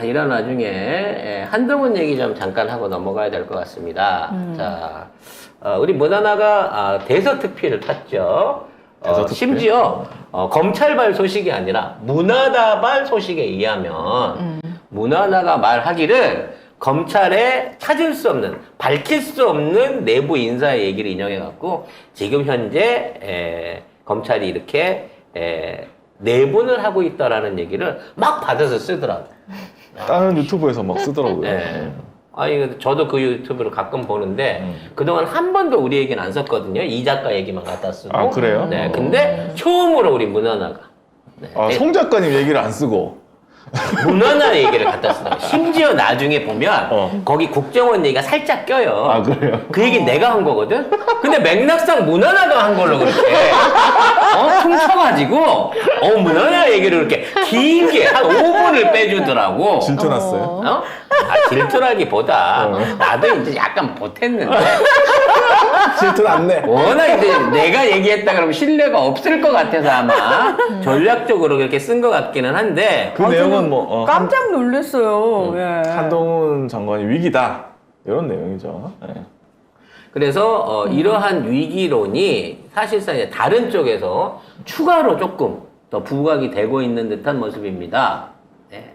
이런 와중에 한동훈 얘기 좀 잠깐 하고 넘어가야 될 것 같습니다. 자, 우리 문하나가 대서특필을 탔죠. 대서특필? 심지어 검찰발 소식이 아니라 문하나발 소식에 의하면 문하나가 말하기를 검찰에 찾을 수 없는, 밝힐 수 없는 내부 인사의 얘기를 인용해갖고 지금 현재 검찰이 이렇게 내분을 하고 있다라는 얘기를 막 받아서 쓰더라고요. 다른 유튜브에서 막 쓰더라고요. 네. 아니, 저도 그 유튜브를 가끔 보는데, 그동안 한 번도 우리 얘기는 안 썼거든요. 이 작가 얘기만 갖다 쓰고. 아, 그래요? 네. 근데 처음으로 우리 문하나가. 네. 송 작가님 얘기를 안 쓰고. 문하나 얘기를 갖다 쓰더라고요. 심지어 나중에 보면, 거기 국정원 얘기가 살짝 껴요. 아, 그래요? 그 얘기 내가 한 거거든? 근데 맥락상 문하나가 한 걸로 그렇게, 퉁쳐가지고, 문하나 얘기를 그렇게 길게 한 5분을 빼주더라고. 질투났어요? 질투라기보다, 나도 이제 약간 보탰는데, 질투났네. 워낙 이제 내가 얘기했다 그러면 신뢰가 없을 것 같아서 아마 전략적으로 그렇게 쓴 것 같기는 한데, 그 내용은 뭐, 깜짝 놀랐어요. 예. 한동훈 장관이 위기다. 이런 내용이죠. 네. 그래서 이러한 위기론이 사실상 이제 다른 쪽에서 추가로 조금 더 부각이 되고 있는 듯한 모습입니다. 네.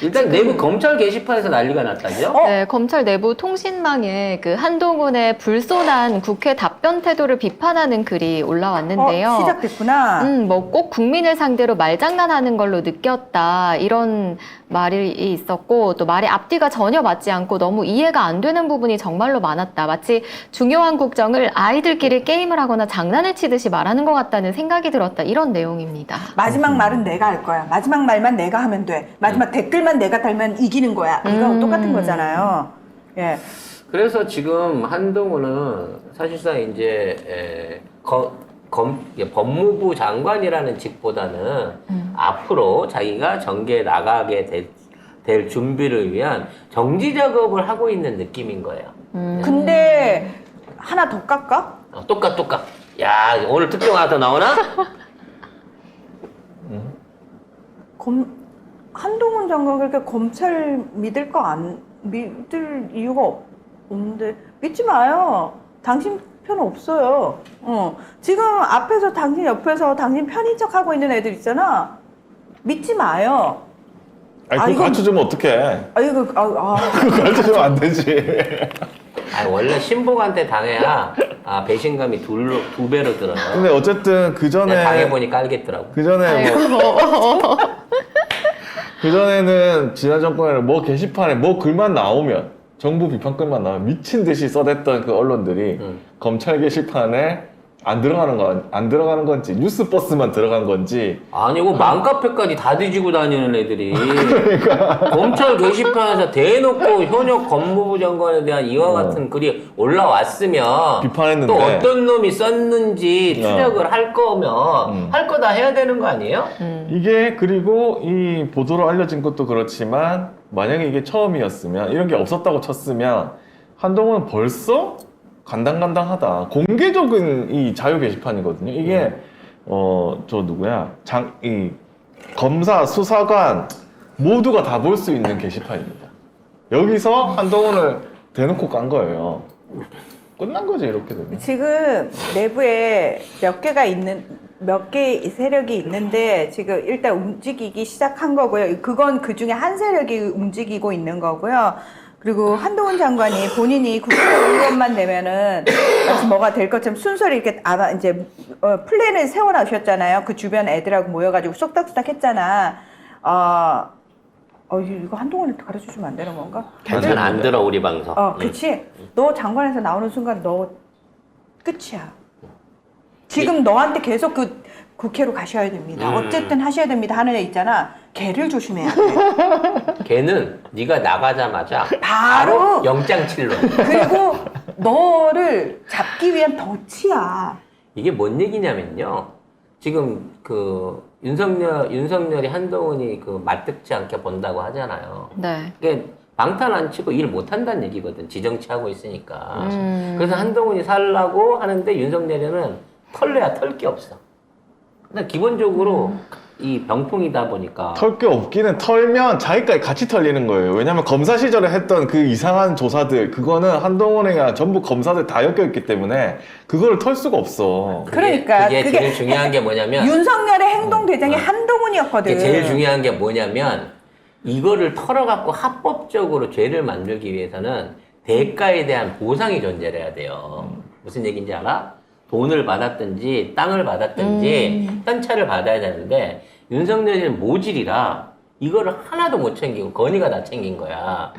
일단 내부 검찰 게시판에서 난리가 났다죠? 네, 검찰 내부 통신망에 그 한동훈의 불손한 국회 답변 태도를 비판하는 글이 올라왔는데요. 시작됐구나. 뭐 꼭 국민을 상대로 말장난하는 걸로 느꼈다. 이런 말이 있었고, 또 말의 앞뒤가 전혀 맞지 않고 너무 이해가 안 되는 부분이 정말로 많았다. 마치 중요한 국정을 아이들끼리 게임을 하거나 장난을 치듯이 말하는 것 같다는 생각이 들었다. 이런 내용입니다. 마지막 말은 내가 할 거야. 마지막 말만 내가 하면 돼. 마지막 댓글만 내가 달면 이기는 거야. 이거 똑같은 거잖아요. 예. 그래서 지금 한동훈은 사실상 이제 법무부 장관이라는 직보다는 앞으로 자기가 정계에 나가게 될 준비를 위한 정지 작업을 하고 있는 느낌인 거예요. 근데 하나 더 깎아? 똑같. 야, 오늘 특종 하나 더 나오나? 한동훈 장관 그렇게 검찰 믿을 이유가 없는데 믿지 마요. 당신 편 없어요. 지금 앞에서 당신 옆에서 당신 편인 척 하고 있는 애들 있잖아. 믿지 마요. 아니, 그거 이건- 가르쳐주면 어떡해. 그거 그거 가르쳐주면 안 되지. 원래 신복한테 당해야 배신감이 두 배로 들어요. 근데 어쨌든 그 전에. 당해보니 깔겠더라고. 그 전에 그 전에는 지난 정권에는 뭐 게시판에 뭐 글만 나오면 정부 비판 글만 나오면 미친 듯이 써댔던 그 언론들이 검찰 게시판에 안 들어가는 건지 뉴스버스만 들어간 건지 아니고 맘카페까지 다 뒤지고 다니는 애들이 검찰 게시판에서 대놓고 현역 법무부 장관에 대한 이와 같은 글이 올라왔으면 비판했는데 또 어떤 놈이 썼는지 추적을 할 거면 할 거 다 해야 되는 거 아니에요? 이게 그리고 이 보도로 알려진 것도 그렇지만 만약에 이게 처음이었으면 이런 게 없었다고 쳤으면 한동훈은 벌써 간당간당하다. 공개적인 이 자유 게시판이거든요. 이게 저 누구야? 이 검사, 수사관 모두가 다 볼 수 있는 게시판입니다. 여기서 한동훈을 대놓고 깐 거예요. 끝난 거지 이렇게 되면. 지금 내부에 몇 개의 세력이 있는데 지금 일단 움직이기 시작한 거고요. 그건 그 중에 한 세력이 움직이고 있는 거고요. 그리고 한동훈 장관이 본인이 국회의원만 되면은 마치 뭐가 될 것처럼 순서를 이렇게 아마 이제 플랜을 세워놓으셨잖아요. 그 주변 애들하고 모여가지고 쏙닥쏙닥 했잖아. 이거 한동훈한테 가르쳐주면 안 되는 건가? 괜찮아, 안 들어 우리 방송. 그치. 너 장관에서 나오는 순간 너 끝이야. 지금 너한테 계속 그 국회로 가셔야 됩니다. 어쨌든 하셔야 됩니다 하는 애 있잖아. 걔를 조심해야 돼. 걔는 네가 나가자마자 바로 영장칠로. 그리고 너를 잡기 위한 덫이야. 이게 뭔 얘기냐면요. 지금 그 윤석열이 한동훈이 그 맞득지 않게 본다고 하잖아요. 네. 그게 방탄 안 치고 일 못 한다는 얘기거든. 지정치하고 있으니까. 그래서 한동훈이 살라고 하는데 윤석열이는 털려야 털 게 없어. 근데 기본적으로 이 병풍이다 보니까 털 게 없기는 털면 자기까지 같이 털리는 거예요. 왜냐면 검사 시절에 했던 그 이상한 조사들 그거는 한동훈이가 전부 검사들 다 엮여있기 때문에 그거를 털 수가 없어. 그러니까 그게 그게 제일 중요한 게 뭐냐면 윤석열의 행동 대장이 한동훈이었거든. 그게 제일 중요한 게 뭐냐면 이거를 털어갖고 합법적으로 죄를 만들기 위해서는 대가에 대한 보상이 존재해야 돼요. 무슨 얘기인지 알아? 돈을 받았든지 땅을 받았든지 현찰을 받아야 되는데 윤석열이는 모질이라 이거를 하나도 못 챙기고 건의가 다 챙긴 거야.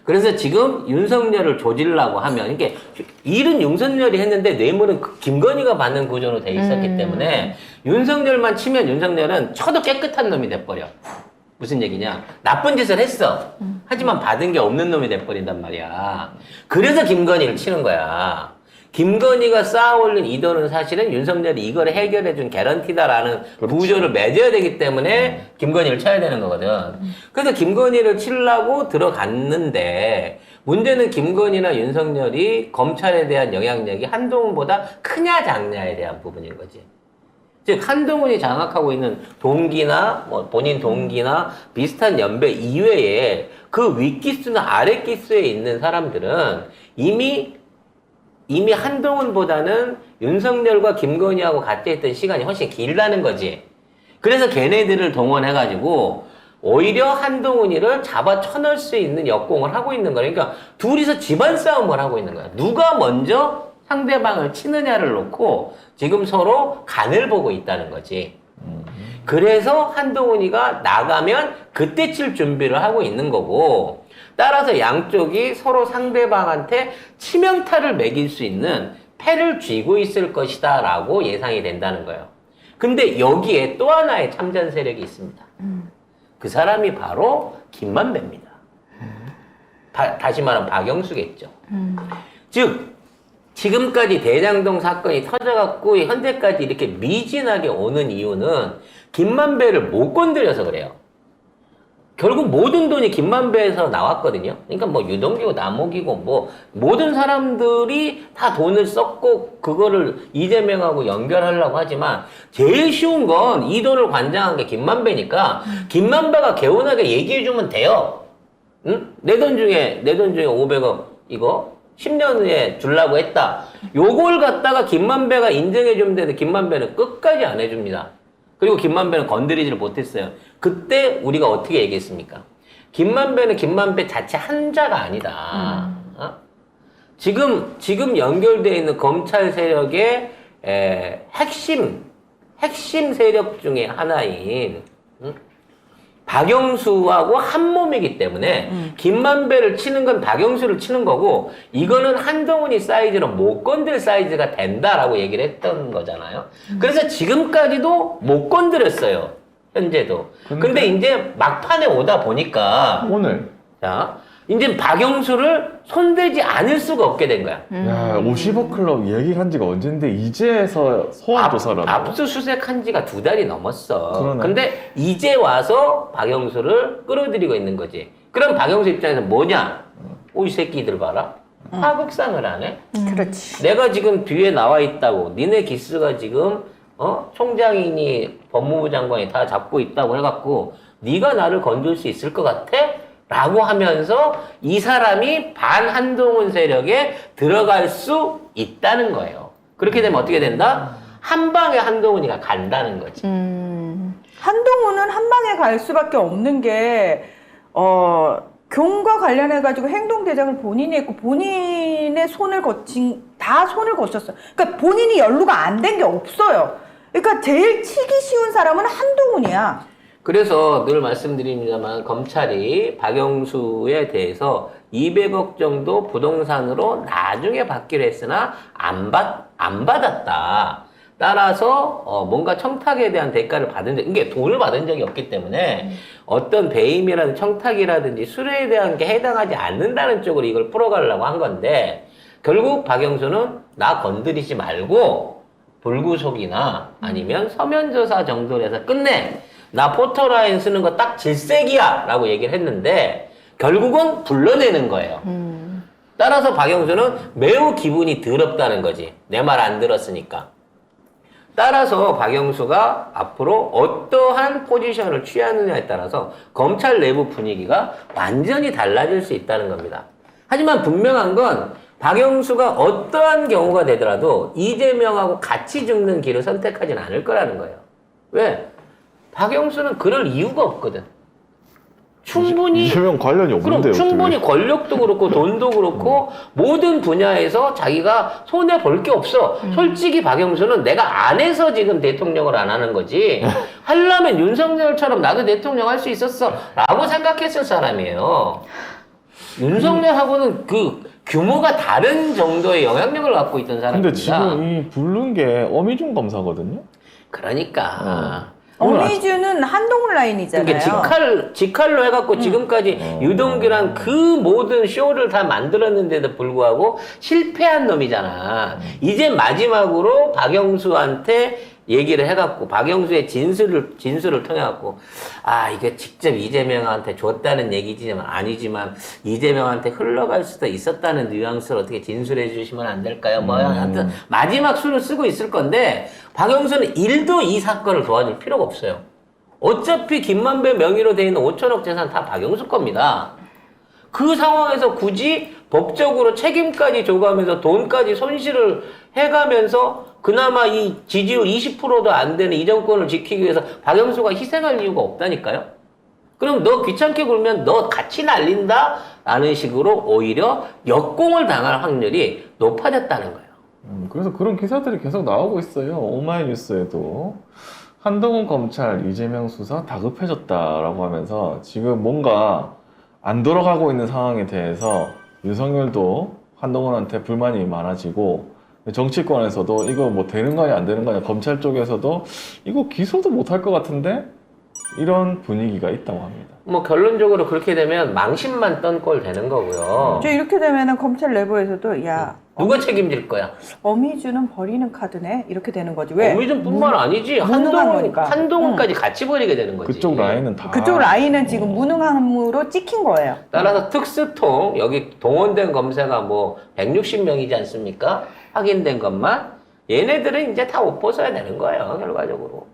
그래서 지금 윤석열을 조지려고 하면 이게 일은 윤석열이 했는데 뇌물은 김건희가 받는 구조로 돼 있었기 때문에 윤석열만 치면 윤석열은 쳐도 깨끗한 놈이 돼버려. 무슨 얘기냐? 나쁜 짓을 했어. 하지만 받은 게 없는 놈이 돼버린단 말이야. 그래서 김건희를 치는 거야. 김건희가 쌓아올린 이 돈은 사실은 윤석열이 이걸 해결해준 개런티다라는 그렇지. 구조를 맺어야 되기 때문에 김건희를 쳐야 되는 거거든. 그래서 김건희를 치려고 들어갔는데 문제는 김건희나 윤석열이 검찰에 대한 영향력이 한동훈보다 크냐 작냐에 대한 부분인 거지. 즉 한동훈이 장악하고 있는 동기나 뭐 본인 동기나 비슷한 연배 이외에 그 윗기수나 아랫기수에 있는 사람들은 이미 한동훈보다는 윤석열과 김건희하고 같이 있던 시간이 훨씬 길다는 거지. 그래서 걔네들을 동원해가지고 오히려 한동훈이를 잡아 쳐넣을 수 있는 역공을 하고 있는 거야. 그러니까 둘이서 집안 싸움을 하고 있는 거야. 누가 먼저 상대방을 치느냐를 놓고 지금 서로 간을 보고 있다는 거지. 그래서 한동훈이가 나가면 그때 칠 준비를 하고 있는 거고, 따라서 양쪽이 서로 상대방한테 치명타를 매길 수 있는 패를 쥐고 있을 것이다 라고 예상이 된다는 거예요. 근데 여기에 또 하나의 참전 세력이 있습니다. 그 사람이 바로 김만배입니다. 다시 말하면 박영수겠죠. 즉 지금까지 대장동 사건이 터져갖고 현재까지 이렇게 미진하게 오는 이유는 김만배를 못 건드려서 그래요. 결국 모든 돈이 김만배에서 나왔거든요. 그러니까 뭐 유동규고 남욱이고 뭐 모든 사람들이 다 돈을 썼고 그거를 이재명하고 연결하려고 하지만 제일 쉬운 건 이 돈을 관장한 게 김만배니까 김만배가 개운하게 얘기해주면 돼요. 응? 내 돈 중에 500억 이거 10년 후에 주려고 했다. 요걸 갖다가 김만배가 인정해주면 되는데 김만배는 끝까지 안 해줍니다. 그리고 김만배는 건드리지를 못했어요. 그때 우리가 어떻게 얘기했습니까? 김만배는 김만배 자체 한자가 아니다. 어? 지금 연결되어 있는 검찰 세력의 핵심 세력 중에 하나인 박영수하고 한 몸이기 때문에 김만배를 치는 건 박영수를 치는 거고 이거는 한동훈이 사이즈로 못 건들 사이즈가 된다라고 얘기를 했던 거잖아요. 그래서 지금까지도 못 건드렸어요. 현재도. 근데 이제 막판에 오다 보니까 오늘 자 이제 박영수를 손대지 않을 수가 없게 된 거야. 야 50억 클럽 얘기한 지가 언젠데 이제서 소환 조사를 한다고? 압수수색한 지가 2달이 넘었어. 그러네. 근데 이제 와서 박영수를 끌어들이고 있는 거지. 그럼 박영수 입장에서 뭐냐? 이 새끼들 봐라. 하극상을 안 해? 그렇지. 내가 지금 뒤에 나와 있다고. 니네 기스가 지금 총장이니 법무부 장관이 다 잡고 있다고 해갖고 네가 나를 건들 수 있을 것 같아? 라고 하면서 이 사람이 반한동훈 세력에 들어갈 수 있다는 거예요. 그렇게 되면 어떻게 된다? 한 방에 한동훈이가 간다는 거지. 한동훈은 한 방에 갈 수밖에 없는 게 경과 관련해가지고 행동대장을 본인이 했고 본인의 손을 거쳤어요. 그러니까 본인이 연루가 안 된 게 없어요. 그러니까 제일 치기 쉬운 사람은 한동훈이야. 그래서 늘 말씀드립니다만 검찰이 박영수에 대해서 200억 정도 부동산으로 나중에 받기로 했으나 안 받았다. 따라서 뭔가 청탁에 대한 대가를 받은 적, 이게 돈을 받은 적이 없기 때문에 어떤 배임이라든지 청탁이라든지 수뢰에 대한 게 해당하지 않는다는 쪽으로 이걸 풀어가려고 한 건데 결국 박영수는 나 건드리지 말고 불구속이나 아니면 서면조사 정도로 해서 끝내. 나 포토라인 쓰는 거 딱 질색이야 라고 얘기를 했는데 결국은 불러내는 거예요. 따라서 박영수는 매우 기분이 더럽다는 거지. 내 말 안 들었으니까. 따라서 박영수가 앞으로 어떠한 포지션을 취하느냐에 따라서 검찰 내부 분위기가 완전히 달라질 수 있다는 겁니다. 하지만 분명한 건 박영수가 어떠한 경우가 되더라도 이재명하고 같이 죽는 길을 선택하진 않을 거라는 거예요. 왜? 박영수는 그럴 이유가 없거든. 충분히 이재명 관련이 그럼 없는데요. 충분히 권력도 그렇고 돈도 그렇고 모든 분야에서 자기가 손해 볼 게 없어. 솔직히 박영수는 내가 안 해서 지금 대통령을 안 하는 거지. 하려면 윤석열처럼 나도 대통령 할 수 있었어. 라고 생각했을 사람이에요. 윤석열하고는 그 규모가 다른 정도의 영향력을 갖고 있던 사람입니다. 근데 지금 이 부른 게 어미중 검사거든요. 그러니까. 어미주는 한동훈 라인이잖아요. 그러니까 직할로 해갖고 지금까지 유동규랑 그 모든 쇼를 다 만들었는데도 불구하고 실패한 놈이잖아. 이제 마지막으로 박영수한테 얘기를 해갖고 박영수의 진술을 통해갖고 아 이게 직접 이재명한테 줬다는 얘기지만 아니지만 이재명한테 흘러갈 수도 있었다는 뉘앙스를 어떻게 진술해 주시면 안 될까요? 뭐 하여튼 마지막 수를 쓰고 있을 건데 박영수는 1도 이 사건을 도와줄 필요가 없어요. 어차피 김만배 명의로 돼 있는 5천억 재산 다 박영수 겁니다. 그 상황에서 굳이 법적으로 책임까지 져가면서 돈까지 손실을 해가면서 그나마 이 지지율 20%도 안 되는 이 정권을 지키기 위해서 박영수가 희생할 이유가 없다니까요? 그럼 너 귀찮게 굴면 너 같이 날린다? 라는 식으로 오히려 역공을 당할 확률이 높아졌다는 거예요. 그래서 그런 기사들이 계속 나오고 있어요. 오마이뉴스에도 한동훈 검찰 이재명 수사 다급해졌다라고 하면서 지금 뭔가 안 돌아가고 있는 상황에 대해서 윤석열도 한동훈한테 불만이 많아지고 정치권에서도 이거 뭐 되는 거냐 안 되는 거냐 검찰 쪽에서도 이거 기소도 못할 것 같은데 이런 분위기가 있다고 합니다. 뭐 결론적으로 그렇게 되면 망신만 떤 꼴 되는 거고요. 저 이렇게 되면은 검찰 내부에서도 야 누가 책임질 거야? 어미주는 버리는 카드네 이렇게 되는 거지. 왜? 어미준뿐만 아니지. 무능한 거니까. 한동훈까지 같이 버리게 되는 거지. 그쪽 라인은 다 그쪽 라인은 지금 무능함으로 찍힌 거예요. 따라서 특수통 여기 동원된 검사가 뭐 160명이지 않습니까? 확인된 것만 얘네들은 이제 다 옷 벗어야 되는 거예요 결과적으로.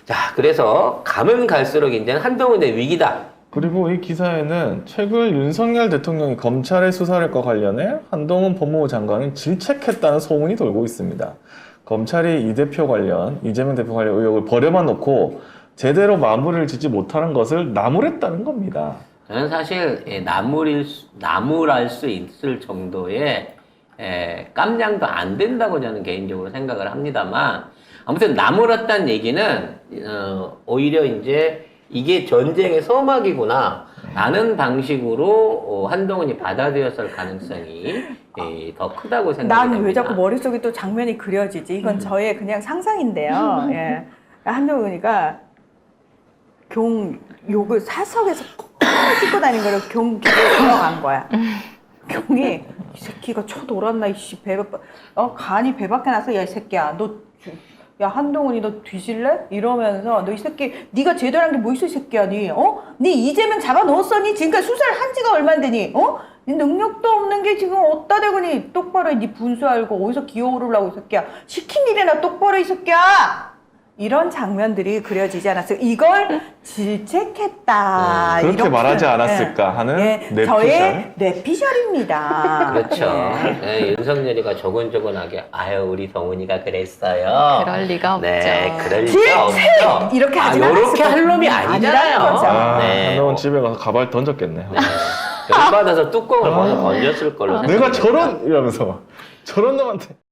자 그래서 가면 갈수록 이제 한동훈의 위기다. 그리고 이 기사에는 최근 윤석열 대통령이 검찰의 수사력과 관련해 한동훈 법무부 장관을 질책했다는 소문이 돌고 있습니다. 검찰이 이 대표 관련, 이재명 대표 관련 의혹을 버려만 놓고 제대로 마무리를 짓지 못하는 것을 나무랬다는 겁니다. 저는 사실 나무랄 수 있을 정도의 깜냥도 안 된다고 저는 개인적으로 생각을 합니다만 아무튼 나무랐다는 얘기는 오히려 이제 이게 전쟁의 서막이구나 라는 방식으로 한동훈이 받아들였을 가능성이 더 크다고 생각합니다. 난 왜 자꾸 머릿속에 또 장면이 그려지지? 이건 저의 그냥 상상인데요. 예. 한동훈이가 욕을 사석에서 찍고 다니는 거를 경기에 들어간 거야. 경이 이 새끼가 쳐 돌았나 이씨 간이 배 밖에 나서 야 이 새끼야 야 한동훈이 너 뒤질래? 이러면서 너 이 새끼 네가 제대로 한 게 뭐 있어 이 새끼야 니 니 이재명 잡아 넣었어 니 지금까지 수사를 한 지가 얼만데 니 능력도 없는 게 지금 어디다 대고 니 똑바로 해 니 분수 알고 어디서 기어오르려고 이 새끼야 시킨 일이나 똑바로 해 이 새끼야 이런 장면들이 그려지지 않았어요. 이걸 질책했다. 그렇게 이렇게, 말하지 않았을까 하는 뇌피셜. 저의 뇌피셜입니다. 그렇죠. 네, 윤석열이가 조곤조곤하게 아유 우리 동훈이가 그랬어요. 그럴 리가 없죠. 네, 그럴 질책! 리가 없죠. 이렇게 하지 이렇게 할 놈이 아니라는 아니잖아요. 거죠. 네. 한동훈 집에 가서 가발 던졌겠네요. 열받아서 뚜껑을 먼저 던졌을 걸로 내가 생각합니다. 저런 이러면서 저런 놈한테